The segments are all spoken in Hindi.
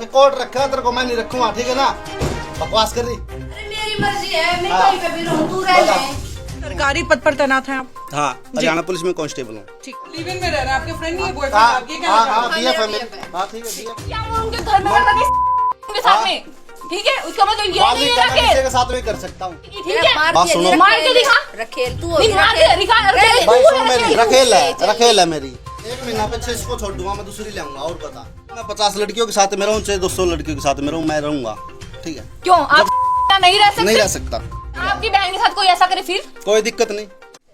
कोर्ट रखा तेरे को, मैं नहीं रखूंगा, ठीक है ना। बकवास कर रही। अरे मेरी मर्जी है, मैं कहीं पे भी रहूं, तू रह ले। सरकारी पद पर तैनात हैं आप? हाँ, हरियाणा पुलिस में कांस्टेबल हूँ। ठीक, लिव इन में रह रहे हैं, आपके फ्रेंड नहीं है, बॉयफ्रेंड आपके क्या? हाँ, बीएफ है मेरी। हाँ, ठीक है, बीएफ। क्या मैं उनके घर में रहता उनके साथ में, ठीक है? उसका मतलब ये नहीं है किसी के साथ में कर सकता हूँ। ठीक है, बात सुनो। मार के दिखा, रखेल तू नहीं मार के दिखा, भाई सुन मेरी, रखेल है मेरी। 1 महीना पे 6 को छोड़ दूंगा, मैं दूसरी ले आऊंगा। और बता, मैं 50 लड़कियों के साथ में रहूं, चाहे 200 लड़कियों के साथ में रहूं, मैं रहूंगा, ठीक है। क्यों आप नहीं रह सकते? नहीं रह सकता। आपकी बहन के साथ कोई ऐसा करे फिर? कोई दिक्कत नहीं।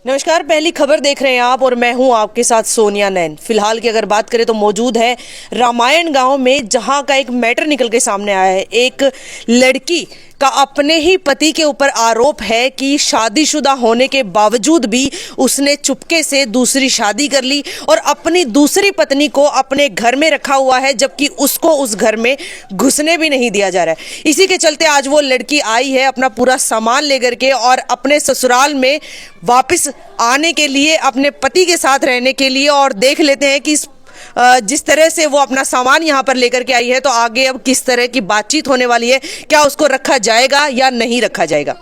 नमस्कार, पहली खबर देख रहे हैं आप और मैं हूं आपके साथ सोनिया नैन। फिलहाल की अगर बात करें तो मौजूद है रामायण गांव में, जहां का एक मैटर निकल के सामने आया है। एक लड़की का अपने ही पति के ऊपर आरोप है कि शादीशुदा होने के बावजूद भी उसने चुपके से दूसरी शादी कर ली और अपनी दूसरी पत्नी को अपने घर में रखा हुआ है, जबकि उसको उस घर में घुसने भी नहीं दिया जा रहा है। इसी के चलते आज वो लड़की आई है अपना पूरा सामान लेकर के और अपने ससुराल में वापस आने के लिए, अपने पति के साथ रहने के लिए। और देख लेते हैं कि जिस तरह से वो अपना सामान यहाँ पर लेकर के आई है, तो आगे अब किस तरह की बातचीत होने वाली है, क्या उसको रखा जाएगा या नहीं रखा जाएगा।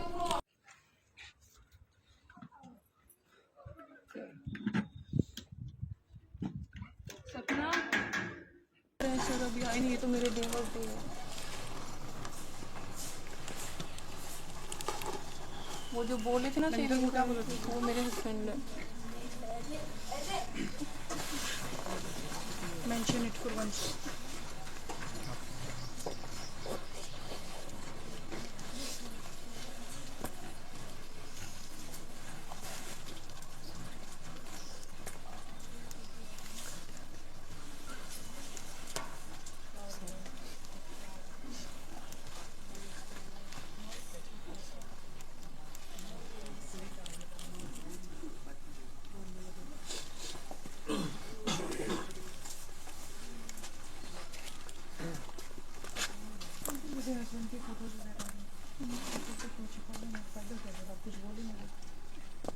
वो जो बोले थे ना वो मेरे हस्बैंड है। Mention it for once.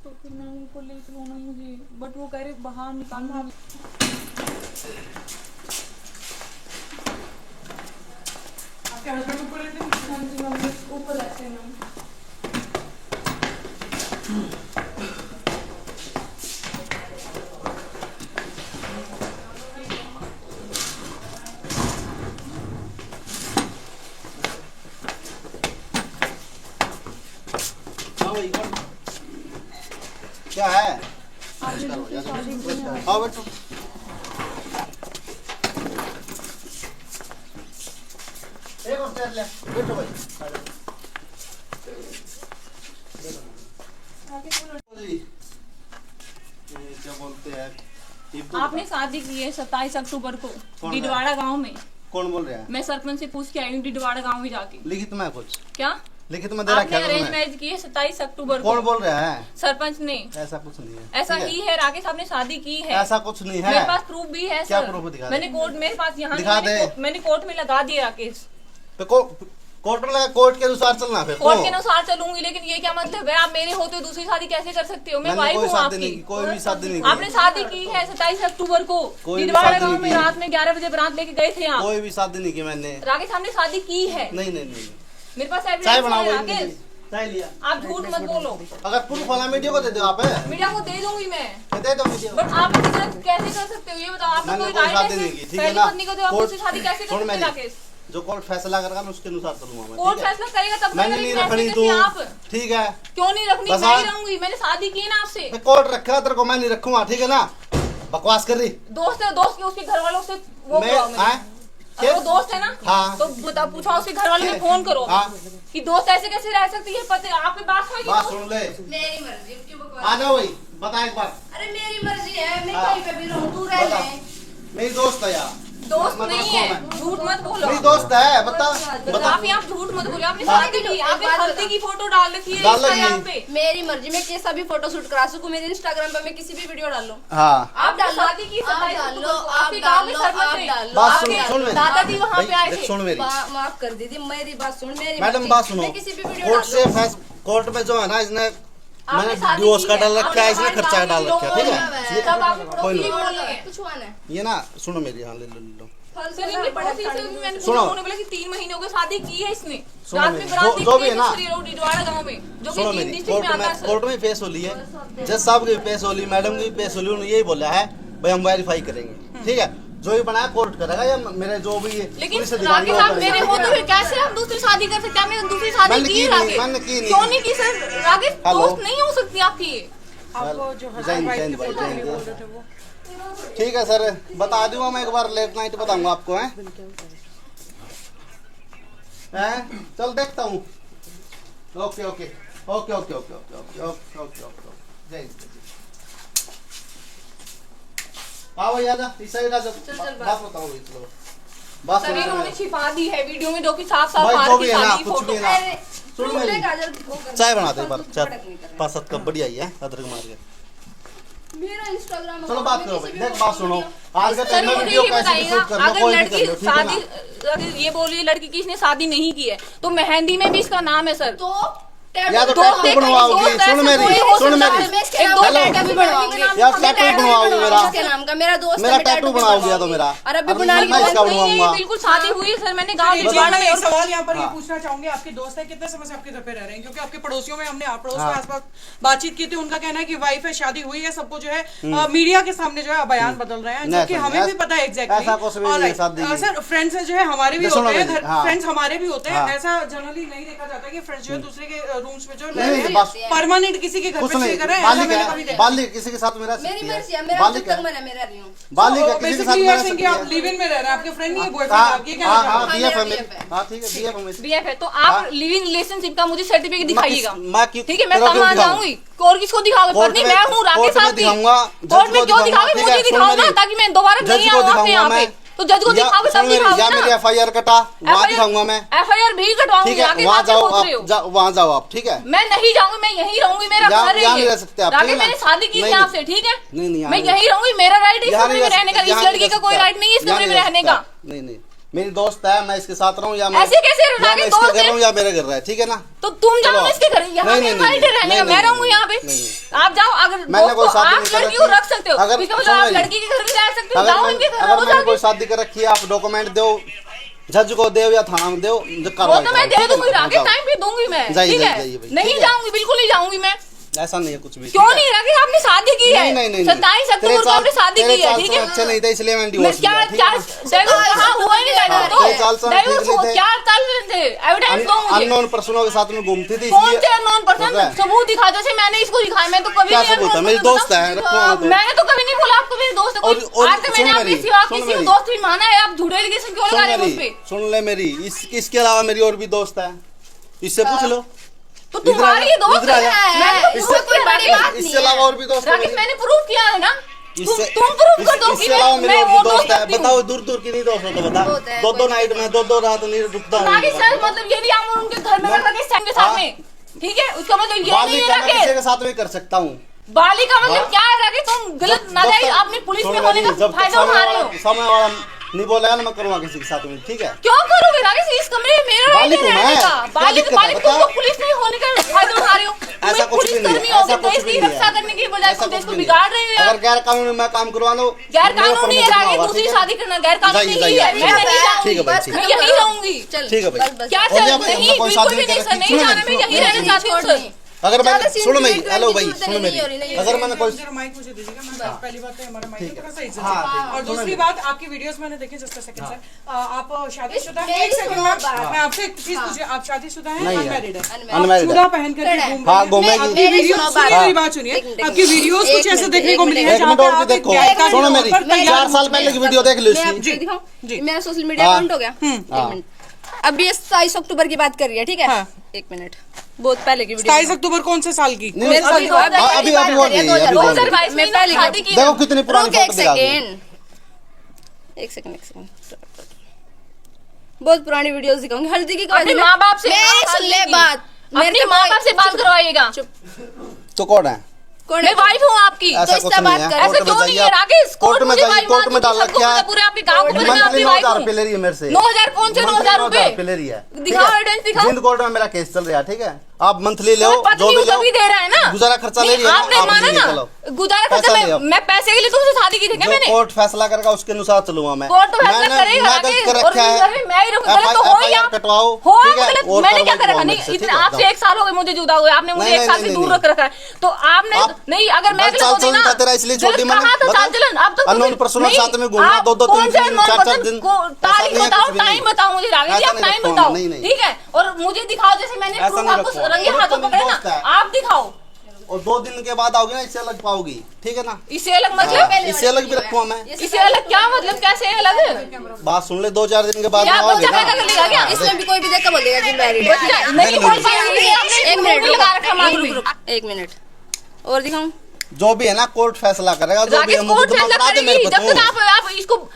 तो फिर मैं उनको लेकर रोना मुझे, बट वो कह रहे बाहर निकालना। आपके हस्बैंड ऊपर रहते हैं? हाँ जी मैम, ऊपर रहते हैं मैम। क्या है? हाँ बैठो। एक और चेयर ले, बैठो भाई। क्या बोलते हैं? आपने शादी की है 27 अक्टूबर को डिडवाड़ा गांव में। कौन बोल रहा है? मैं सरपंच से पूछ के आई हूँ डिडवाड़ा गांव में जाके। लिखित में कुछ क्या लिखित में दे रखा आपने है? अरेंज मैरिज की है 27 अक्टूबर को। कौन बोल रहा है? सरपंच ने। ऐसा कुछ नहीं है। ऐसा ठीक है? ही है, राकेश साहब ने शादी की है। ऐसा कुछ नहीं है। मेरे पास प्रूफ भी है क्या सर। प्रूफ दिखा दे? मैंने कोर्ट मेरे पास यहाँ दिखा दे। मैंने कोर्ट में लगा दिया राकेश। तो कोर्ट में लगा, कोर्ट के अनुसार चलना फिर। कोर्ट के अनुसार चलूंगी, लेकिन ये क्या मतलब है? आप मेरे होते दूसरी शादी कैसे कर सकते हो? मैं मैंने वाइफ कोई हूँ शादी आपकी। नहीं की, कोई भी शादी नहीं की। आपने शादी की है 27 अक्टूबर को कोई भी डिडवाड़ा शादी गांव नहीं में। की। रात में 11 बजे बारात लेके गए थे आप। कोई भी शादी नहीं की मैंने। राकेश साहब ने शादी की है। नहीं नहीं नहीं। मेरे पास चाय एविडेंस बनाओ है भाई, राकेश। चाय लिया। आप झूठ मत बोलो। अगर प्रूफ वाला वीडियो को दे दो आप। मीडिया को दे दूंगी मैं। दे दो वीडियो। बट आप इतना कैसे कर सकते हो ये बताओ? आपका मैंने कोई कोई राइट शादी है? नहीं की, ठीक है पहली ना? पत्नी को तो आप कोर्ट- दूसरी शादी कैसे कर सुन सकते मेरी। हैं राकेश? जो कोर्ट फैसला करेगा मैं उसके अनुसार चलूंगा मैं। कोर्ट ठीक है? फैसला करेगा तब मैंने करेगा, नहीं कैसे रखनी कैसे आप? तू, ठीक है? क्यों नहीं रखनी? बस मैं ही आप- रहूंगी, मैंने शादी की है ना आपसे। मैं कोर्ट रखा तेरे को, मैं नहीं रखूंगा, ठीक है ना। बकवास कर रही। दोस्त है, दोस्त के उसके घर वालों से वो मैं कराओ मुझे। अगर वो दोस्त है ना, हाँ। तो बता पूछो उसके घर वालों में फोन करो हाँ। कि दोस्त ऐसे कैसे रह सकती है? पता आपकी बात हुई बात सुन ले। मेरी मर्जी, क्यों बकवास? आ जाओ भाई, बता एक बार। अरे मेरी मर्जी है, मैं हाँ। कहीं पे भी रहूं, तू रह बता। ले। मेरी दोस्त है यार। दोस्त मत नहीं रखो है, मैं। झूठ मत बोलो। मेरी दोस्त है, बता बता। आप यहाँ झूठ मत बोलो। आपने हाँ। शादी की, आपने हल्दी की फोटो डाल रखी है डाल इंस्टा रखी है। यहाँ पे। मेरी मर्जी, मैं कैसा भी फोटो शूट करा सकूं। मेरे इंस्टाग्राम पे मैं किसी भी वीडियो डाल लूं। हाँ आप डाल शादी की आप 27 डाल लो, अक्टूबर को। आप आपके गांव डाल में लो, सरपंच आप है। डाल लो। बात आपके सुन मेरी। दादाजी वहाँ पे आए देख, थे। सुन मेरी। माफ कर दीदी, मेरी बात सुन। मेरी मैडम मर्जी। बात सुनो। मैं किसी भी वीडियो कोर्ट डाल से लूं। कोर्ट में जो है ना, इसने मैंने शादी डिवोर्स की का है, डाल रखा है, आपने इसने खर्चा डाल रखा है, ठीक है? तब आपके कोई पड़ोसी नहीं। बोल रहे हैं। कुछ हुआ ना। ये ना सुनो मेरी। हाँ ले लो ले लो। सर इनके पड़ोसी से भी मैंने सुनो। पूछा, उन्होंने बोला कि 3 महीने हो गए शादी की है इसने। सुनो रात मेरी, में बारात जो भी है ना, निकली रोड डिडवाड़ा गांव में, जो कि सुनो 3 मेरी, डिस्ट्रिक्ट में आता है सर। कोर्ट में पेश हो ली है, जज साहब की भी पेश हो ली, मैडम की भी पेश हो ली, उन्होंने यही बोला है भाई हम वेरीफाई करेंगे, ठीक है, जो भी बनाया कोर्ट करेगा या मेरे जो भी लेकिन पुलिस अधिकारी राकेश वो साहब मेरे करेगा। हो तो फिर कैसे आप दूसरी शादी कर सकते हैं? आपने दूसरी शादी मैंने की की है नहीं, राकेश? मैंने की नहीं। क्यों नहीं की सर? राकेश हेलो। दोस्त नहीं हो सकती आपकी ये। आपको जो जैन- हस्बैंड वाइफ जैन की भाई, फोटो जैन बोल भाई। रहे थे वो ठीक है सर, बता दूंगा मैं एक बार लेट नाइट बताऊंगा आपको हैं। चल देखता हूँ। Okay okay okay okay okay okay okay okay okay okay जय हिंद। आओ भैया जा इस साइड आ जा, बात बताओ भाई, चलो बात सर करो इन्होंने मेरे। छिपा दी है वीडियो में, जो कि साफ साफ भाई मार जो की भी है ना, शादी कुछ फोटो। भी है ना, सुन प्रूफ ले मेरी, काजल वो कर चाय बना दे एक बार, चाय 5-7 कप बढ़िया ही है अदरक मार के। मेरा इंस्टाग्राम चलो बात करो भाई, देख बात सुनो, आज का सर टाइम में मुझे वीडियो ये कैसे भी बताइएगा, शूट कर लो, अगर कोई भी लड़की कर लो, ठीक है शादी, ना। अगर ये बोलिए लड़की की इसने शादी नहीं की है, तो मेहंदी में भी इसका नाम है सर। तो या तो दो टैटू देख- बनवाओगी, दो सुन पैसे मेरी, कोई हो सुन सकता मेरी, है, एक दो हेलो। टैटू भी बनवाओगे। यार टैटू बनवाओगी मेरा, इसके नाम का मेरा दोस्त मेरा टैटू बनाओगी या तो मेरा, अरे अभी और बना मैं ली इसका नहीं, नहीं, बनवाऊंगा। बिल्कुल शादी हुई है सर, मैंने गाँव जी, भिजवाड़ा मैं में एक और- सवाल यहाँ पर ये हाँ। पूछना चाहूंगी, आपके दोस्त है कितने समय से आपके घर पे रह रहे हैं? क्योंकि आपके पड़ोसियों में हमने पड़ोस के आसपास बातचीत की थी, उनका कहना है कि वाइफ है, शादी हुई है, सबको जो है मीडिया के सामने जो है बयान बदल रहे हैं, जो नहीं, कि नहीं, हमें भी ऐसा- पता है ऐसा कुछ भी नहीं है, शादी एग्जैक्टली। की। सर फ्रेंड्स जो है हमारे भी सुनो होते हैं, मेरी, हाँ। फ्रेंड्स हमारे भी होते हैं, हाँ। ऐसा जनरली नहीं देखा जाता कि फ्रेंड्स जो है दूसरे के रूम्स में जो नहीं, बस परमानेंट किसी के घर कुछ पे नहीं, स्टे कर रहे हैं, ऐसा बालिक मैंने कभी है, देखा। बालिक किसी के साथ मेरा मेरी सकती है, मर्जी है, मेरा बालिक जब तक है, मैं रह रही हूँ। बालिक है, किसी के साथ मेरा सकती आप है। लिव इन में रह रहे हैं, आपके फ्रेंड नहीं है, बॉयफ्रेंड हाँ है, ये क्या हाँ है? हाँ बीएफ है मेरा मेरी, BF है। हाँ ठीक है बीएफ है मेरी। बीएफ है तो हाँ। आप लिव इन रिलेशनशिप का मुझे सर्टिफिकेट दिखाइएगा, मैं क्यों- ठीक है? मैं तेरा क्यों कहाँ दिखाऊं? जाऊंगी और किसको दिखाओगे? कोर्ट पत्नी में- मैं हूँ राकेश कोर्ट में साहब की। दिखाऊंगा, कोर्ट जज में को क्यों दिखाऊंगा, दिखाओगे? ठीक है, मुझे सुन दिखाओ ना, मेरी, ताकि मैं दोबारा जज नहीं को आऊँ आपके दिखाऊंगा यहाँ पे। मैं। तो जज को दिखाओगे सुन तब मेरी, दिखाओगे या ना। मेरी एफआईआर कटा, वहाँ दिखाऊंगा मैं, एफआईआर भी कटवाऊंगी, ठीक है, राकेश वहाँ साहब जाओ पूछ रहे हो। आप, वहाँ जाओ आप, ठीक है। मैं नहीं जाऊंगी, मैं यहीं रहूंगी, मेरा यहाँ- घर है यहाँ ये। नहीं रह सकते आप, ठीक है राकेश ना? मैंने शादी की थी नहीं, आपसे, ठीक है? नहीं, नहीं, यहाँ मैं नहीं। यहीं रहूंगी, मेरा राइट है इस यहाँ कमरे नहीं में रह रहने का। सकते, इस यहाँ नहीं लड़की रह का कोई सकते राइट नहीं है इस यहाँ कमरे में नहीं रह रहने सकते का। आप। नहीं नहीं, मेरी दोस्त है, मैं इसके साथ रहूँ या मैं ऐसे कैसे या मैं राकेश इसके दोस्त घर है? रहूँ या मेरे घर रहे, ठीक है ना? तो तुम जाओ चलो। ना इसके घर, यहाँ नहीं, पे नहीं, राइट है रहने नहीं, का, नहीं, मैं नहीं, रहूंगी यहाँ पे। नहीं। आप जाओ, अगर मैंने कोई दोस्तों, शादी आप नहीं कर लड़की को रखी। रख सकते हो, अगर- बिकॉज सुन आप मेरी, लड़की के घर भी रह सकते हो, अगर जाओ मैं- इनके घर, अगर हो मैंने कोई जाके। शादी कर रखी है, आप डॉक्यूमेंट दो, जज को दो या थाना में दो, वो कार्रवाई तो मैं कराओ, दे ठीक है दूंगी, ना? राकेश जाओ। टाइम पे दूंगी मैं, जाइए, ठीक जाइए, है? भाई, नहीं ठीक है। जाऊंगी, बिल्कुल नहीं जाऊंगी मैं। ऐसा नहीं है कुछ भी, क्यों ठीक है? नहीं राकेश? आपने शादी की है, नहीं नहीं नहीं 27 अक्टूबर को आपने शादी की है, ठीक है? अच्छा नहीं था इसलिए मैंने मैं डिवोर्स क्या लिया, ठीक क्या है? डाइवोर्स कहाँ हुआ ही नहीं, डाइवोर्स तो तेरे चाल से ठीक नहीं थे। क्या चाल रहे थे? एविडेंस दो मुझे। अननोन पर्सनों के साथ में घूमती थी, कौन इसलिए से अननोन पर्सन? पता है? सबूत दिखा, जैसे मैंने इसको दिखाया, मैं तो कभी क्या नहीं सबूत है? unknown मेरी person दोस्त है, था। रखो वहाँ पे। मैंने तो कभी नहीं बोला आपको मेरी दोस्त है कोई। और आज तक मैंने सुन आपकी मेरी, सिवा सुन किसी को मेरी। दोस्त भी माना है? आप झूठे एलिगेशन क्यों लगा रहे हैं मुझ पे? सुन ले मेरी, इसके अलावा मेरी और भी दोस्त है, इससे पूछ लो। तो तुम्हारी ये दोस्त इधर आ जा। है, मैंने तो इससे proof किया राकेश। इससे अलावा और भी दोस्त है राकेश मेरी। मैंने प्रूफ किया है ना, इससे- तुम प्रूफ कर दो कि इसके अलावा मेरी मैं और वो भी दोस्त है, करती हूँ। बताओ दूर दूर की नहीं दोस्त हो तो बता। बहुत है, दो नाइट में दो रात नहीं रुकता हूँ। राकेश सर मतलब ये नहीं आऊँ उनके घर में राकेश सैम के साथ हाँ। में, ठीक है? उसका मतलब ये नहीं बालिक है का मैं किसी राकेश। के साथ में कर सकता हूँ। बालिक का मतलब हाँ। क्या है राकेश? तुम गलत नाजायज आपने पुलिस में होने का फायदा उठा रहे हो। समय वाला नहीं बोला है ना, मैं करूँगा किसी के साथ में, ठीक है? क्यों करोगे राकेश? इस कमरे में मेरा राइट बालिक है हूँ रहने मैं। का। क्या बालिक दिक्कत है? बालिक तुम बताओ। तो पुलिस में होने का फायदा उठा रहे हो। तुम ऐसा एक कुछ भी पुलिस नहीं कर्मी है, हो ऐसा के कुछ देश भी की नहीं रक्षा है। करने की बजाय ऐसा तुम देश कुछ को भी नहीं बिगाड़ रहे हो यार। अगर गैर कानूनी मैं काम करवा लो, गैर मेरा कानूनी है permission राकेश, होगा, दूसरी ठीक है? शादी करना गैर कानूनी जाइए, ही है। जाइए, मैं नहीं ठीक है भाई, जाऊंगी, ठीक मैं है। यहीं रहूंगी। चल ठीक है भाई। बस क्या हो चल गया भाई, नहीं, हमने कोई बिल्कुल शादी भी नहीं नहीं सर, करी। नहीं सुनो जाना, मैं मेरी, यहीं सुनो रहना मेरी। चाहती हूँ सर। अगर ज्यादा मैं सीन सुनो मेरी, क्रिएट हेलो करने भाई, की जरूरत सुनो नहीं मेरी, हो रही, नहीं अगर मैंने कोई जरा माइक मुझे दीजिएगा, मैं पहली बात है हमारा माइक ठीक को है। थोड़ा सा इज्जत हाँ, दीजिए। ठीक है। और सुनो दूसरी मेरी। बात, आपकी वीडियोस मैंने देखी, जस्ट सेकंड सर, आप शादीशुदा हैं? मेरी एक सेकंड, सुनो बात। मैं आपसे एक चीज पूछिए, आप शादीशुदा हैं? नहीं है। अनमैरिड है? Unmarried चूड़ा है। पहन करके घूम रहे हाँ, हैं। घूमेगी। आपकी मेरी वीडियो सुनो सुनिए, बात। मेरी बात सुनिए। एक मिनट, आपकी वीडियोस कुछ एक ऐसे मिनट, देखने एक को मिली मिनट, है एक जहाँ मिनट पे और भी आप एक देखो, गायिका सुनो के मेरी, तौर पर तैयार 4 साल पहले की वीडियो देख लो मैं इसकी। जी दिखाओ जी। मेरा सोशल मीडिया अकाउंट हो गया। एक हाँ। मिनट, अब ये 27 अक्टूबर की बात कर रही है, ठीक है? हाँ। एक मिनट, बहुत पहले की वीडियो। 27 अक्टूबर कौन से साल की? नहीं, मेरे साथ अभी तो अब अभी पहली बात बोल कर रही है, रही है, अभी बोल रही है। 2022 में मैं पहले शादी की देखो कितनी पुरानी रुक एक फोटो दिखा दी। सेकेंड, एक सेकेंड। बहुत पुरानी वीडियोस दिखाऊंगी। हल्दी की अपने माँ बाप से मेरी सुन ले बात। अपने माँ बाप से बात करवाइएगा। चुप। तो कौन है? मैं वाइफ हूँ आपकी। ऐसा तो कुछ इससे नहीं बात है। कर। ऐसे क्यों नहीं है राकेश? कोर्ट में मुझे जाइए, वाइफ कोर्ट में मानती डाल हूँ, रखा है। सबको पूरे आपके गाँव को पता है मैं मंथली आपकी 9,000 वाइफ रुपये ले हूँ। रही है मेरे से। 9,000 कौन से 9,000 रुपए? ले रही है। दिखाओ एविडेंस दिखाओ। जिंद कोर्ट में मेरा केस चल रहा है, ठीक है। आप मंथली ले पत्नी हूँ तभी दे रहा है ना। गुजारा खर्चा ले नहीं, रही है ना, आपने आप माना ले ना, चलो। गुजारा पैसा खर्चा ले आओ। मैं पैसे के लिए तुमसे शादी की थी क्या जो मैंने? कोर्ट फैसला करेगा उसके अनुसार चलूंगा मैं। कोर्ट तो फैसला मैंने- करेगा मैं आगे, गलत कर और रखा है। अरे मैं ही रहूं, गलत तो हो ही FIR आप। कटवाओ, हो ठीक है, गलत, और मैंने क्या कार्रवाई कर रखा? करवाओ नहीं, मुझसे, इतने ठीक है, आपसे जाओ। 1 साल हो गए मुझे जुदा हुए, आपने मुझे नहीं, 1 साल से नहीं, दूर नहीं, रख रखा है। तो आपने आप- नहीं, अगर मैं बस गलत चाल होती चलन ना, था तेरा, इसलिए छोटी गलत मैंने। कहा था बताओ। चाल चलन, अब तो अननोन पर्सनल नहीं, साथ में घूमना, आप 2-2 कौन से 3-3 अननोन 4-4 पर्सन दिन। को तारीख ऐसा नहीं बताओ, कुछ भी टाइम नहीं। बताओ मुझे राकेश जी, ऐसा आप नहीं टाइम रखूंगा, बताओ, नहीं, नहीं। ठीक है। और मुझे दिखाओ, जैसे मैंने ऐसा प्रूफ नहीं आपको रखूंगा। रंगे वो हाथों तो पकड़े मेरी दोस्त ना, है। आप दिखाओ। और 2 दिन के बाद आओगी ना, इससे अलग पाओगी, ठीक है ना। इससे अलग मतलब? इससे अलग भी रखूंगा मैं। इससे अलग क्या मतलब? कैसे अलग है? बात सुन ले, 2-4 दिन के बाद क्या में आओगे बच्चा ना। पैदा कर लेगा क्या? इसमें भी कोई भी देख के बोलेगा जी मैरिड है। बच्चा नहीं बोल पाएंगे, आपने एक मिनट लगा रखा मांग रुक, रुक, एक मिनट और दिखाऊं। जो भी है ना, कोर्ट फैसला करेगा। जो भी राकेश है, मुझे कोर्ट तो फैसला पकड़ा दे करेगी मेरे पे जब तू। तक आप इसको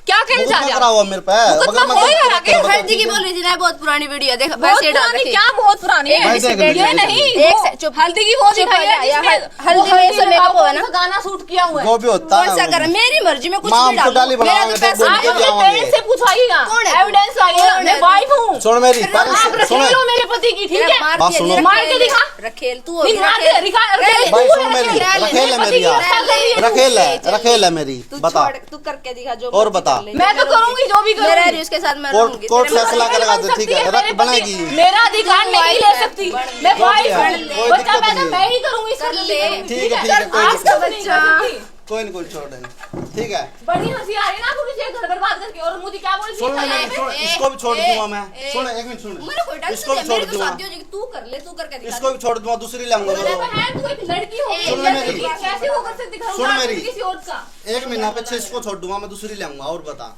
क्या कहना चाह मुकदमा रहे करा हो? हुआ मेरे पे। मुकदमा अगर मैं होएगा गलत राकेश, करता हर तो जी की तुझे- बोल रही थी ना, बहुत पुरानी वीडियो है, देख बहुत वैसे डाल पुरानी रखी है। क्या? बहुत पुरानी है वैसे कर ये लीजिए, नहीं एक वो से- चुप। हल्दी की वो चुप दिखाई हो है जा, या जिसमें हल्दी वो में ये सब में makeup हुआ कौन ना? सा गाना शूट किया हुआ है। जो भी होता कौन सा है कर, मेरी मर्जी में कुछ माँ भी हमको डाली डालूं। मेरा बनाओगे, तो पैसा बोल आप के अपने जाओगे। पेरेंट्स से पूछवाइएगा, कौन है? एविडेंस लाइएगा, कौन मैं है? वाइफ हूँ। सुन मेरी आप सुन रखेल हो मेरे पति की, ठीक तेरा है? मार बात दिया, सुनो। नहीं, मार के दिखा। रखेल तू नहीं, मार के दिखा, रखेल भाई तू सुन है, मेरी, रखेल। रखेल है मेरे मेरी पति की यार। रक्षा कर रही है तू। रखेल है, रखेल है मेरी। तू बता। छोड़, तू करके दिखा जो और मर्जी बता। कर ले। मैं तो करूंगी जो भी मैं रह रही करूंगी। हूँ उसके साथ, मैं कोर्ट रहूंगी। कोर्ट तेरे फैसला मर्जी करेगा बन तो ठीक सकती है, मेरे रख पति- बनेगी। मेरा अधिकार नहीं ले सकती, मैं वाइफ है, हूँ। कोई बच्चा दिक्कत पैदा नहीं। मैं ही करूंगी, कर ले। ठीक है, ठीक है, कोई आज दिक्कत का बच्चा कोई नहीं, कोई छोड़ देना, ठीक है। बड़ी हंसी आ रही है ना आपको, मुझे घर बर्बाद करके। और मुझे क्या बोल रही सुन है? ले, सुन, ए, इसको भी छोड़ ए, दूंगा मैं। ए, सुन, एक मिनट सुन। मेरे कोई टेंशन इसको नहीं भी है, छोड़ मेरे को दूंगा। शादी हो जाएगी, तू कर ले, तू करके दिखा इसको भी छोड़ दूंगा, दूसरी लाऊंगा अरे मैं। बहन, तू एक लड़की हो, सुन ले मेरी। कैसे वो कर सकती? घर सुन उजाड़ मेरी। सकती किसी और का? 1 महीना पीछे इसको छोड़ दूंगा मैं, दूसरी लाऊंगा। और बता,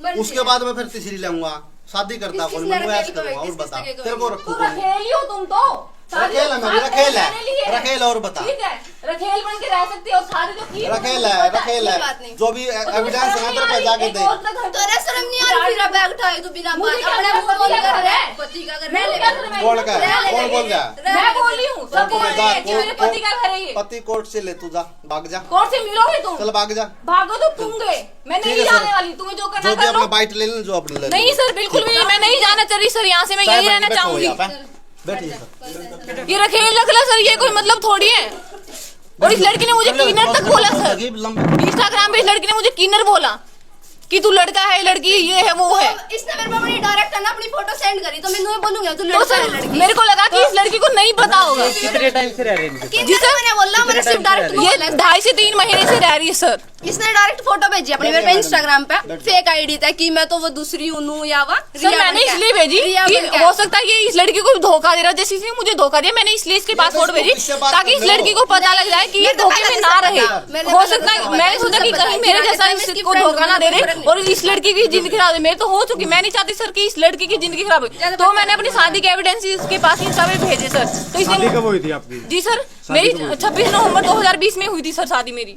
मर्जी उसके है। बाद मैं फिर तीसरी लाऊंगा। शादी करता कौन, किसने मैं ऐश रखेल को करूंगा। और किस बता, किसने तेरे को तू रखू कौन? रखेली हो तुम तो। शादी रखेल है मेरी, साथ रखेल है, रहने लिए। रखेल। और बता, ठीक है, रखेल बन के रह सकती है और शादी तो की। रखेल है, रखेल कोई बात है। नहीं। जो भी एविडेंस है तेरे पे जाके दे। तेरे शर्म नहीं आ रही? फिर बैग उठाए तू बिना मुझे बात क्या अपने शर्म मुंह बोल क्या कर शर्म रहा है? है। पति का घर मैं ले क्या ले। शर्म है? कौन का रह ले, कौन ले, बोल रहा रह मैं ले। बोल रही हूँ, सब बोल रही है कि मेरे पति का घर है ये। पति कोर्ट से ले, तू जा, भाग जा, कोर्ट से मिलोगे तुम? चल भाग जा। भागो तो तुम गए, मैं ठीक नहीं है, सर। जाने वाली। तुम्हें जो करना जो भी कर अपना लो। बाइट ले लेना, जो अपने ले नहीं सर, बिल्कुल भी नहीं, मैं नहीं जाना चाह रही सर यहाँ से, मैं यही रहना चाहूंगी। बैठिए सर। ये रखेल रख ला सर, ये कोई मतलब थोड़ी है। और इस लड़की ने मुझे किन्नर तक बोला सर, इंस्टाग्राम पे इस लड़की ने मुझे किन्नर बोला कि तू लड़का है, लड़की ये है वो है। इसने मेरे पापा ने डायरेक्ट ना अपनी फोटो सेंड करी, तो मैं तुम्हें बोलूंगा तू तो लड़का है सर लड़की। मेरे को लगा कि इस लड़की को नहीं पता होगा। कितने टाइम से रह रहे हैं इनके साथ? जी सर, मैंने बोला मैंने सिर्फ डायरेक्ट ये 2.5 से 3 महीने से रह रही है सर। इसने डायरेक्ट फोटो भेजी अपनी मेरे पे इंस्टाग्राम पे, फेक आईडी था कि मैं तो वो दूसरी हूँ या वा सर मैंने इसलिए भेजी कि हो सकता है ये इस लड़की को धोखा दे रहा है, जैसे इसने मुझे धोखा दिया। मैंने इसलिए इसके पास फोटो भेजी ताकि इस लड़की को पता लग जाए कि ये धोखे में ना रहे। हो सकता है मैंने सोचा कि कहीं मेरे जैसा इसको धोखा ना दे रहे और इस लड़की की जिंदगी खराब है। मेरे तो हो चुकी, मैं नहीं चाहती सर कि इस लड़की की जिंदगी खराब हो। तो मैंने अपनी शादी के एविडेंस इसके पास इंस्टा पे भेजे सर। तो इसने कब हुई थी आपकी? जी सर, मेरी 26 नवंबर 2020 में हुई थी सर शादी मेरी।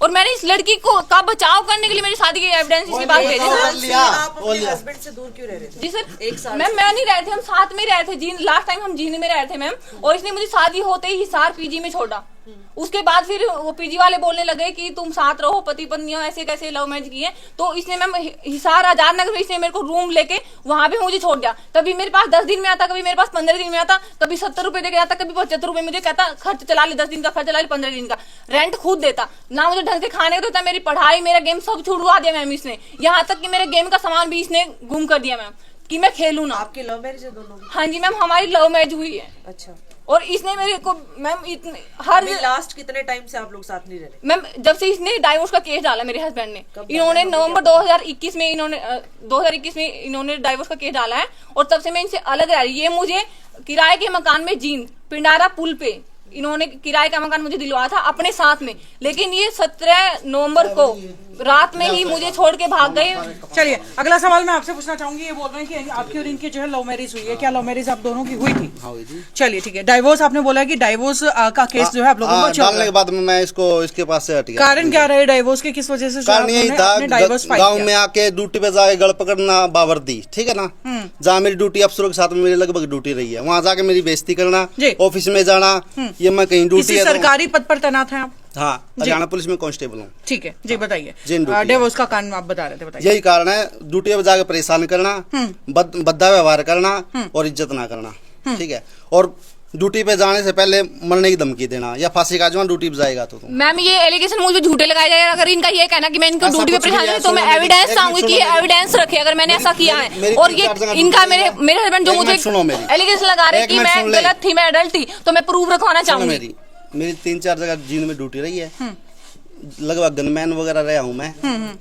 और मैंने इस लड़की को का बचाव करने के लिए मेरी शादी के एविडेंस इसके पास भेजे सर। आप अपने हस्बैंड से दूर क्यों रह रहे थे? जी सर, एक साल मैम मैं नहीं रहे थे, हम साथ में रहे थे। जीन लास्ट टाइम हम जीने में रहे थे मैम। और इसने मुझे शादी होते ही हिसार पीजी में छोड़ा। उसके बाद फिर वो पीजी वाले बोलने लगे कि तुम साथ रहो, पति पत्नी हो, ऐसे कैसे लव मैरिज किए। तो इसने मैम हिसार आजाद नगर में इसने मेरे को रूम लेके वहां पे मुझे छोड़ दिया। कभी मेरे पास 10 दिन में आता, कभी मेरे पास 15 दिन में आता, कभी 70 रुपए देके आता, कभी 75 रुपए मुझे कहता खर्च चला ले, 10 दिन का खर्च चला ले, 15 दिन का रेंट खुद देता। ना मुझे ढंग से खाने को देता, मेरी पढ़ाई मेरा गेम सब छुड़वा दिया मैम इसने। यहाँ तक कि मेरे गेम का सामान भी इसने गुम कर दिया मैम कि मैं खेलूं ना। आपकी लव मैरिज है दोनों की? हाँ जी मैम, हमारी लव मैरिज हुई है। अच्छा, और इसने मेरे को मैम इतने हर लास्ट कितने टाइम से आप लोग साथ नहीं रह रहे? मैम जब से इसने डाइवोर्स का केस डाला मेरे हस्बैंड ने, इन्होंने नवंबर 2021 में इन्होंने डाइवोर्स का केस डाला है। और तब से मैं इनसे अलग रह रही। ये मुझे किराए के मकान में जींद पिंडारा पुल पे इन्होंने किराए का मकान मुझे दिलवाया था अपने साथ में। लेकिन ये 17 नवंबर को रात में ही मुझे छोड़ के भाग गए। चलिए अगला सवाल मैं आपसे पूछना चाहूंगी। ये बोल रहे हैं कि आपकी और इनकी जो है लव मैरिज हुई है, क्या लव मैरिज आप दोनों की हुई थी? हाँ हुई थी। चलिए ठीक है। डाइवोर्स आपने बोला कि डाइवोर्स का केस जो है आप लोगों को चल रहा डालने है। के बाद में मैं इसको इसके पास से हट गया। कारण क्या रहे डाइवोर्स के, किस वजह से जो कारण यही आपने डाइवोर्स था, फाइल गांव किया? में आके ड्यूटी पे जाके गड़ पकड़ना बावर्दी, ठीक है ना। जहाँ मेरी ड्यूटी अफसरों के साथ में मेरी लगभग ड्यूटी रही है, वहाँ जाके मेरी बेइज्जती करना, जी। ऑफिस में जाना, ये मैं कहीं ड्यूटी किसी है तो- सरकारी पद पर तैनात हैं आप? हाँ, हरियाणा पुलिस में कांस्टेबल हूँ। ठीक है जी, बताइए। जिन ड्यूटी है। डिवोर्स का कारण आप बता रहे थे, बताइए। यही कारण है, ड्यूटी पे जाके परेशान करना, भद्दा व्यवहार करना और इज्जत ना करना, ठीक है। और ड्यूटी पे जाने से पहले मरने की धमकी देना या फांसी का जवान ड्यूटी पे जाएगा तो तुम। मैम ये एलिगेशन मुझे झूठे लगाए जाए। अगर इनका ये कहना कि मैं इनको ऐसा ड्यूटी पे कुछ नहीं परेशान है, हूं, तो मैं सुनो मेरी- एविडेंस एक चाहूंगी मिनट कि सुनो मेरी- एविडेंस रखे अगर मैंने ऐसा किया है। मेरी और 3-4 जगह ये इनका ड्यूटी है। मेरे हस्बैंड जो एक मुझे मिनट सुनो मेरी। एलिगेशन लगा रहे एक कि मिनट मैं सुन ले। गलत थी, मैं अडल्ट थी, तो मैं प्रूफ रखवाना सुनो चाहूंगी। मेरी 3-4 जगह जीन में ड्यूटी रही है, लगभग गनमैन वगैरह रहा हूँ मैं।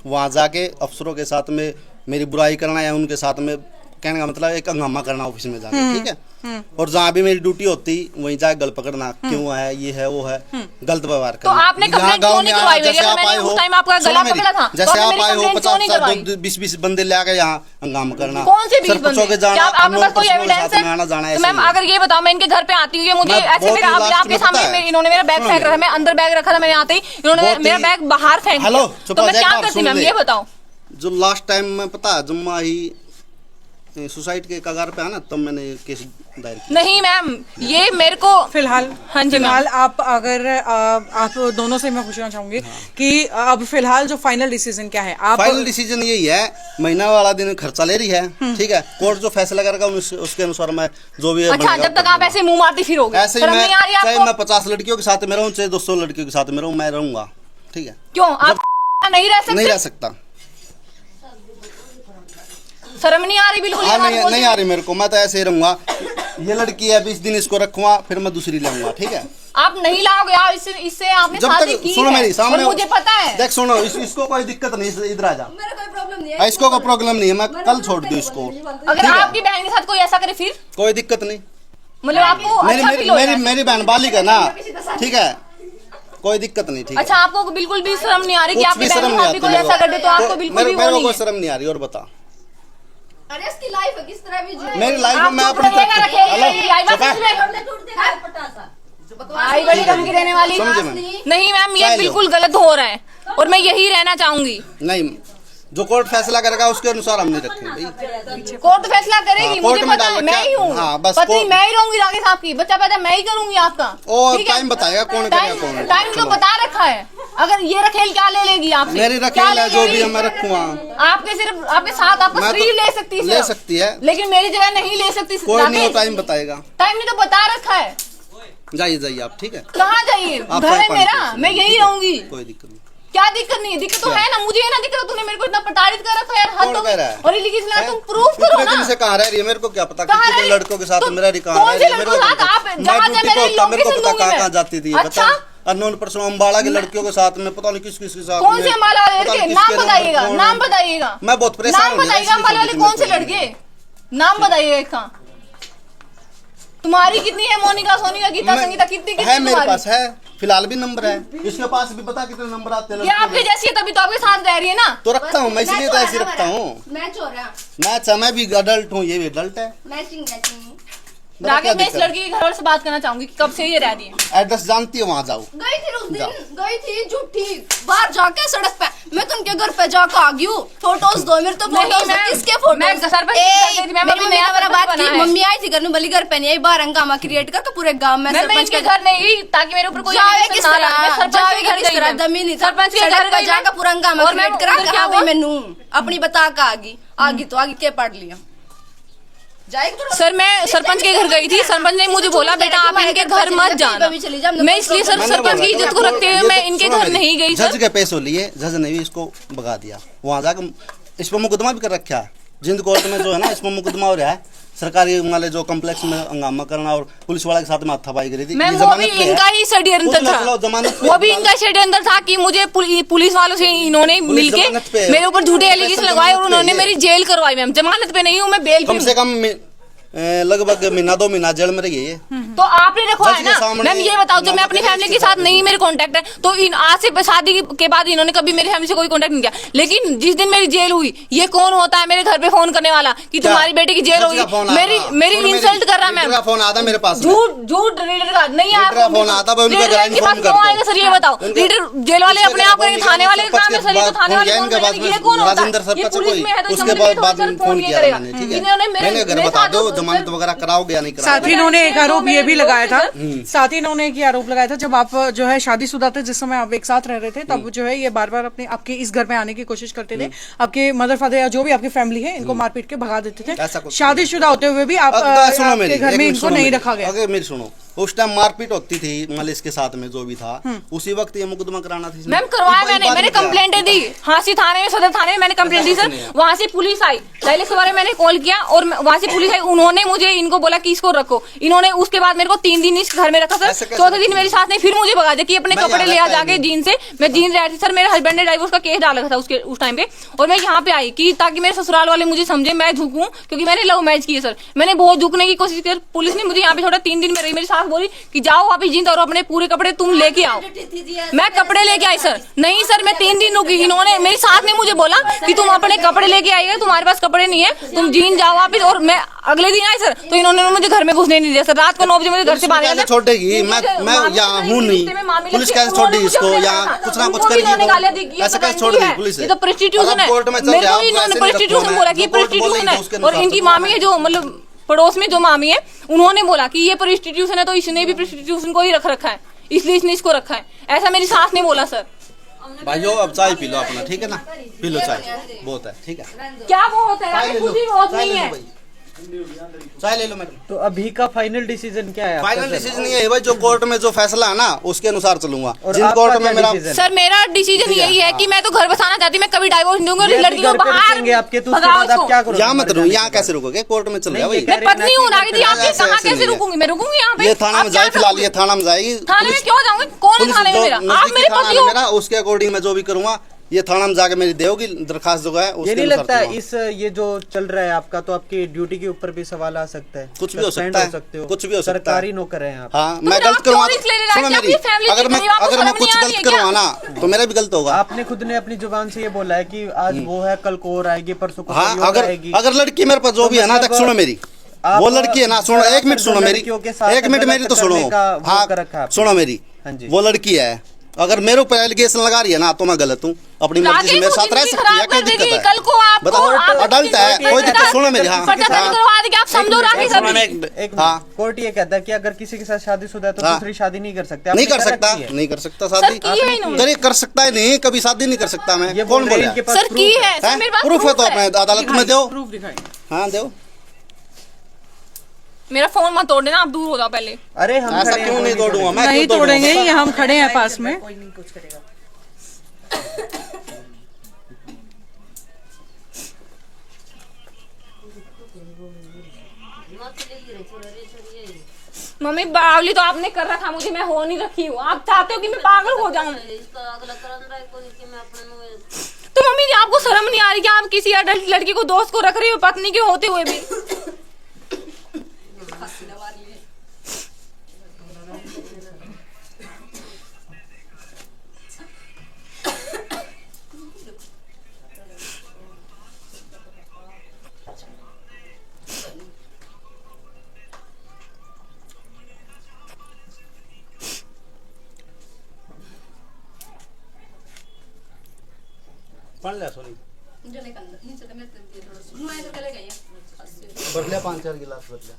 वहाँ जाके अफसरों के साथ में मेरी बुराई करना या उनके साथ में कहने का मतलब एक हंगामा करना ऑफिस में जाके, ठीक है। और जहाँ भी मेरी ड्यूटी होती वहीं जाके गल पकड़ना, क्यों है ये है वो है, गलत व्यवहार तो करना। आपने कंप्लेंट क्यों नहीं करवाई? जैसे आप आए हो, उस टाइम आपका गला पकड़ा था, तो जैसे आपने आप मेरी आए हो कंप्लेंट क्यों नहीं करवाई? 50-20 बंदे ले आके यहाँ हंगामा करना। कौन से 20 सरपंचों बंदे? के जाना, क्या आपके पास कोई अननोन एविडेंस पर्सन के साथ में आना जाना है? तो ऐसे मैम ही है। अगर ये बताओ, मैं इनके घर पे आती हूँ, मुझे मैं ऐसे बहुत फिर ही लास्ट आपके में सामने पता है। इन्होंने मेरा बैग सुनो फेंक रखा था, मैं अंदर बैग रखा था, मैंने आते ही इन्होंने बहुत मेरा ही- बैग बाहर फेंक हेलो, दिया। चुप तो हो मैं जा, क्या एक बार करती सुन मैम, ले। ये बताओ। जो लास्ट टाइम में पता है जुम्मा ही सुसाइड के कगार पे है ना, तब मैंने केस दायर किया। नहीं मैम, ये मेरे को फिलहाल हाँ जी फिलहाल आप अगर आप दोनों से मैं पूछना चाहूंगी कि अब फिलहाल जो फाइनल डिसीजन क्या है? आप फाइनल डिसीजन यही है, महीना वाला दिन खर्चा ले रही है, ठीक है। कोर्ट जो फैसला करेगा उसके अनुसार मैं जो भी है अच्छा, बनेगा जब तक आप ऐसे मुंह मारती फिरोगे, ऐसे ही शर्म मैं, नहीं आ रही चाहे आपको? मैं 50 लड़कियों के साथ में रहूं, चाहे 200 लड़कियों के साथ में रहूं, मैं रहूंगा, ठीक है। क्यों आप नहीं रह नहीं रह सकते? सकता। शर्म नहीं आ रही बिल्कुल? ये हाँ, बात नहीं बोलते नहीं आ रही मेरे को, मैं तो ऐसे ही रहूंगा। ये लड़की है, 20 दिन इसको रखूंगा, फिर मैं दूसरी लूंगा, ठीक है। आप नहीं लाओगे यार, इससे आपने जब शादी तक की सुनो है, मेरी सामने, और मुझे पता है। देख सुनो, इसको कोई दिक्कत नहीं, इधर आ जा। मेरा कोई प्रॉब्लम नहीं हाँ, है। इसको कोई प्रॉब्लम नहीं है, मैं कल छोड़ दूं इसको, अगर ठीक है। आपकी बहन के साथ कोई ऐसा करे फिर कोई दिक्कत नहीं। मतलब आपको मेरी अच्छा मेरी फील होगा? मेरी मेरी बहन बालिक है ना, ठीक है, कोई दिक्कत नहीं, ठीक है। अच्छा, आपको बिल्कुल भी शर्म नहीं आ रही कि कुछ आपकी भी बहन शर्म के नहीं साथ भी आती कोई मेरे ऐसा को। कर दे तो आपको बिल्कुल भी वो मेरे को नहीं कोई है। शर्म नहीं आ रही। और बता, अरे इसकी लाइफ है, किस तरह भी जी। मेरी लाइफ में आप मैं चुप अपनी रहिएगा, रखिएगा, हेलो, आई बात चुप है। आई बड़ी धमकी देने वाली। समझे मैम? नहीं मैम, ये चाहे लो। बिल्कुल गलत हो रहा है और मैं यही रहना चाहूंगी। नहीं, जो कोर्ट फैसला करेगा उसके अनुसार हम नहीं रखेंगे भाई। कोर्ट फैसला करेगी, हाँ, मुझे कोर्ट में पता है, डाल मैं ही हूँ, हाँ, बस पत्नी कोर्ट- मैं ही रहूंगी राकेश साहब की, बच्चा पैदा मैं ही करूंगी आपका। और ठीक है? टाइम बताएगा कौन करेगा कौन नहीं। टाइम तो चलो। बता रखा है। अगर ये रखेल क्या ले लेगी आपसे? मेरी क्या रखेल ले है, जो भी लेगी? है मैं रखूंगा। आपके सिर्फ आपके साथ आपका मैं तो- शरीर ले सकती है, ले सिर्फ। सकती है, लेकिन मेरी जगह नहीं ले सकती। कोई नहीं, वो राकेश, टाइम बताएगा। टाइम नहीं तो बता रखा है। जाइए जाइए आप, ठीक है। कहाँ जाइए? आप घर है पानी मेरा, पीजिए। मैं यही रहूंगी। कोई दिक्कत नहीं। क्या दिक्कत नहीं है? दिक्कत तो क्या? है ना, मुझे ये ना दिक्कत, तूने मेरे को इतना प्रताड़ित कर रखा है यार, हद कौन हो कह गई। रहा है? और ये लिखी तुम प्रूफ इतने करो ना। दिन से कहाँ रह रही है, मेरे को क्या पता कहाँ कितने रह- लड़कों के साथ तो मेरा रिकॉर्ड कौन है। से मेरे लड़कों को के साथ? पता- आप मैं जहाँ ड्यूटी से पे मेरी होता, मेरे को लोकेशन पता दूंगी कहाँ मैं। कहाँ जाती थी। अच्छा? अननोन पर्सन अम्बाड़ा की लड़कियों के साथ में पता नहीं किस किस के साथ कौन में, से अम्बाला वाले पता लड़के? नहीं नाम किसके बताइएगा, नंबर नाम कौन- बताइएगा। मैं बहुत परेशान नाम हूँ, बताइएगा, इसलिए अम्बाला वाले सोची कौन से मैं लड़के? नाम बताइएगा एक का। तुम्हारी कितनी है? मोनिका, सोनिका, गीता, मैं- संगीता, कितनी है कितनी मेरे तुम्हारी? पास है, फिलहाल भी नंबर है। इसके पास भी पता कितने नंबर आते हैं ये लड़कियों आपके के। जैसी है, तभी तो आपके साथ रह रही है ना। तो रखता हूँ मैं, इसलिए तो ऐसे रखता हूँ। मैच हो रहा है। मैं भी अडल्ट हूँ, ये भी अडल्ट है। Matching matching. मेरा राकेश, क्या मैं इस दिक्कत? लड़की के घर वालों से बात करना चाहूंगी कि कब से ये रह रही है। एड्रेस जानती है, वहाँ जाओ। गई थी उस दिन, गई थी झूठी बाहर जाके सड़क पे। मैं तो उनके घर पे जाकर आ गई हूँ। फोटोज दो मेरे, तो नहीं, फोटोज मैं- किसके फोटो? मैं सरपंच की घर गई थी, मैं मेरी अभी मम्मी नया ने मेरा सरपंच बात बना की, है। मम्मी आई थी घर में, बली घर पे नहीं आई, बाहर हंगामा क्रिएट करके पूरे गांव में मैं सरपंच इनके के घर नहीं गई ताकि मेरे ऊपर कोई जावे allegation किस ना तरह? लगे। मैं सरपंच जावे के घर किस गई तरह? मैं। जमीन ही सरपंच के सड़क घर पे गई जाकर मैं। पूरा हंगामा और मैं क्रिएट करा उधर के क्या आ हुआ? गई मैनू अपनी बता के आगी तो आगे के पढ़ लिया जाएगी। सर, मैं सरपंच के घर गई थी, सरपंच ने मुझे बोला बेटा आप इनके घर मत जाना। मैं इसलिए सर मैंने सरपंच बोला की था, इज्जत को रखते हुए ये मैं तो इनके सुनो घर मेरी, नहीं गई जज सर। के पैसों लिए जज ने भी इसको भगा दिया। वहाँ जाकर इस पर मुकदमा भी कर रखा है जिंद कोर्ट में, जो है ना, इसमें मुकदमा हो रहा है। सरकारी वाले जो कम्प्लेक्स में हंगामा करना और पुलिस वाले के साथ में हाथापाई करी थी। मैम, ये वो जमानत भी पे है। इनका ही षड्यंत्र उसमें था। चलो, जमानत पे वो भी है। इनका षड्यंत्र था कि मुझे पुलिस वालों से इन्होंने पुलिस मिलके जमानत पे है। मेरे ऊपर झूठे पैसे एलिगेशन जमानत लगवाए और पे उन्होंने है। मेरी जेल करवाई। मैम, जमानत पे नहीं हूँ मैं, बेल पे कम हूँ। से कम लगभग महीना 2 महीना जेल में रही है ये। तो आपने रखवाया जज के ना। सामने मैम ये बताओ, जब मैं अपनी फैमिली के साथ नहीं मेरे कांटेक्ट है, तो इन आज से शादी के बाद इन्होंने कभी मेरी फैमिली से कोई कांटेक्ट नहीं किया। लेकिन जिस दिन मेरी जेल हुई, ये कौन होता है मेरे घर पे फोन करने वाला कि तुम्हारी बेटी की जेल हुई? मेरी इंसल्ट कर रहा मैम। फोन आता मेरे पास, झूठ रीडर का नहीं रीडर का फोन आता है, उनका ग्राइंड के पास फोन क्यों करते आएगा सर? ये बताओ, रीडर जेल वाले अपने आप करेंगे, थाने वाले का काम है सर, ये तो थाने वाले फोन करेंगे। ये कौन होता है? ये पुलिस में है तो उसके बाद में फोन किया मैंने, ठीक है। इन्होंने मैंने घर बता दो जमानत वगैरह कराओगे या नहीं साथ कराओगे। ही इन्होंने एक आरोप ये भी लगाया था, साथ ही इन्होंने एक आरोप लगाया था, जब आप जो है शादीशुदा थे, जिस समय आप एक साथ रह रहे थे, तब जो है ये बार बार अपने आपके इस घर में आने की कोशिश करते थे, आपके मदर फादर या जो भी आपकी फैमिली है इनको मारपीट के भगा देते ऐसा थे। कुछ शादीशुदा होते हुए भी आप सुनो मेरी, आपके घर में इनको नहीं रखा गया। अगर मेरी सुनो, उस टाइम मारपीट होती थी मलिस के साथ में जो भी था, उसी वक्त ये मुकदमा कराना थी। मैम करवाया मैंने कंप्लेंट दी, हांसी थाने में, सदर थाने में मैंने कंप्लेंट दी सर। वहाँ से पुलिस आई, पहले सवारे मैंने कॉल किया और वहाँ से पुलिस आई, उन्होंने मुझे इनको बोला कि इसको रखो। इन्होंने उसके बाद मेरे को 3 दिन इस घर में रखा सर। चौथे दिन मेरी सास ने फिर मुझे भगा दिया कि अपने कपड़े ले आ जाके जीन से। मैं जीन रह रही थी सर, मेरे हस्बैंड ने डाइवोर्स का केस डाला था उसके उस टाइम पे, और मैं यहाँ पे आई कि ताकि मेरे ससुराल वाले मुझे समझे मैं झुकूं, क्योंकि मैंने लव मैरिज की है सर। मैंने बहुत झुकने की कोशिश की, पुलिस ने मुझे यहाँ पे छोड़ा। 3 दिन में रही, मेरी सास बोली कि जाओ वापिस जींद और अपने पूरे कपड़े तुम लेके आओ। मैं कपड़े लेके आई सर, नहीं सर मैं 3 दिन रुकी। इन्होंने मेरी सास ने मुझे बोला कि तुम अपने कपड़े लेके आइएगा, तुम्हारे पास कपड़े नहीं है, तुम जीन जाओ वापिस। और मैं अगले दिन आई सर, तो इन्होंने मुझे घर में घुसने नहीं दिया सर। रात को 9 बजे मुझे घर से बाहर छोड़ेगी, मैं यहाँ हूँ नहीं, पुलिस कैसे छोड़ दी इसको? यहाँ कुछ ना कुछ करेगी, ऐसे कैसे छोड़ दी पुलिस? ये तो प्रोस्टिट्यूशन है। मेरे को इन्होंने प्रोस्टिट्यूशन बोला कि ये प्रोस्टिट्यूशन है। और इनकी मामी है जो मतलब पड़ोस में जो मामी है, उन्होंने बोला कि ये प्रोस्टिट्यूशन है, तो इसने भी प्रोस्टिट्यूशन को ही रख रखा है, इसलिए इसने इसको रखा है। ऐसा मेरी सास ने बोला सर। भाइयों अब चाय पी लो अपना, ठीक है ना, पी लो चाय, बहुत है, ठीक है। क्या बहुत है? कुछ भी बहुत नहीं है। चाय ले लो मैडम। तो अभी का फाइनल डिसीजन क्या है? फाइनल डिसीजन ये है भाई, जो कोर्ट में जो फैसला है ना उसके अनुसार चलूंगा। और जिन आपका कोर्ट में क्या मेरा decision? सर मेरा डिसीजन यही है कि मैं तो घर बसाना चाहती हूँ, मैं कभी डाइवोर्स दूंगा, ये लड़की को घर पे बाहर रखेंगे आपके, तो उसके भगाओ बाद आप इसको। क्या करोगे? यहाँ मत मर रुको, जाने यहाँ के कैसे रुकोगे? कोर्ट में चल रहा है नहीं, भाई। ये मैं पत्नी हूँ रागी जी, आप ऐसे कहाँ ऐसे कैसे नहीं है। रुकूंगी? मैं रुकूंगी यहाँ पे। ये थाना आप में क्या जाए, फिलहाल ये सकते हो? थाना में जाएगी। थाने में क्यों जाऊंगी? कौन है थाने में मेरा? आप मेरे पति हो। मेरा उसके अकॉर्डिंग मैं जो भी करूंगा, ये थाना में जाके मेरी देगी दरखास्त जो है ये उसके नहीं अनुसार लगता चलूंगा। इस ये जो चल रहा है आपका, तो आपकी ड्यूटी के ऊपर भी सवाल आ सकता है? कुछ भी हो Suspend सकता है, सकते हो, कुछ भी हो सकता है। सरकारी नौकर हैं आप। हाँ तो मैं फिर गलत आप करूँगा, क्यों रिस्क ले रहे हैं? सुनो कि मेरी, अपनी family अगर की मैं गरीब, आपको अगर मैं शर्म कुछ नहीं आ गलत रही है करूँगा ना तो मेरा भी गलत होगा। आपने खुद ने अपनी जुबान से ये बोला है कि आज वो है, कल को और आएगी, परसों को हाँ कोई और अगर आएगी। अगर लड़की मेरे पास जो भी है ना, मतलब तक सुनो मेरी, आप वो लड़की है ना, सुनो एक मिनट सुनो मेरी, लड़कियों के साथ एक मिनट मेरी तो सुनो। करने का वो हाँ कर रखा है आपने। सुनो मेरी, हाँ जी। वो लड़की है, अगर मेरे ऊपर एलिगेशन लगा रही है ना तो मैं गलत हूँ, अपनी मर्जी से मेरे साथ रह सकती है, क्या दिक्कत है? कल को आप बताओ, अडल्ट है, कोई दिक्कत? सुनो मेरी, हाँ पर्चा दर्ज करवा देंगे, आप समझो राखी सुनो सभी। मैं एक हाँ कोर्ट ये कहता है कि अगर किसी के साथ शादीशुदा है तो हाँ। दूसरी शादी नहीं कर सकते। नहीं आपने कर कर सकता, रखी है? नहीं कर सकता सर शादी। की है इन्होंने। करे कर सकता है नहीं, कभी शादी नहीं कर सकता मैं। ये कौन बोल रहे हैं बोला? इनके पास सर की proof है, सर मेरे पास प्रूफ है तो अपने अदालत में दो। प्रूफ दिखाई। हाँ दो। मेरा फोन मत तोड़ देना, आप दूर हो जाओ पहले। अरे हम ऐसा खड़े हैं, क्यों कोई नहीं तोड़ूंगा मैं? नहीं क्यों तोड़ूंगा? तोड़ेंगे, ये हम खड़े हैं पास में। मम्मी बावली तो आपने कर रखा, मुझे मैं हो नहीं रखी हूँ। आप चाहते हो कि मैं पागल हो जाऊं? तो मम्मी जी आपको शर्म नहीं आ रही कि आप किसी अडल्ट लड़की को दोस्त को रख रही हो, पत्नी के होते हुए भी? पढ़ लिया सोनी, मुझे नहीं करना, नीचे तो मेरे दिए थोड़ा सा। मैं तो चले गई है। भर लिया 5-4 गिलास भर लिया।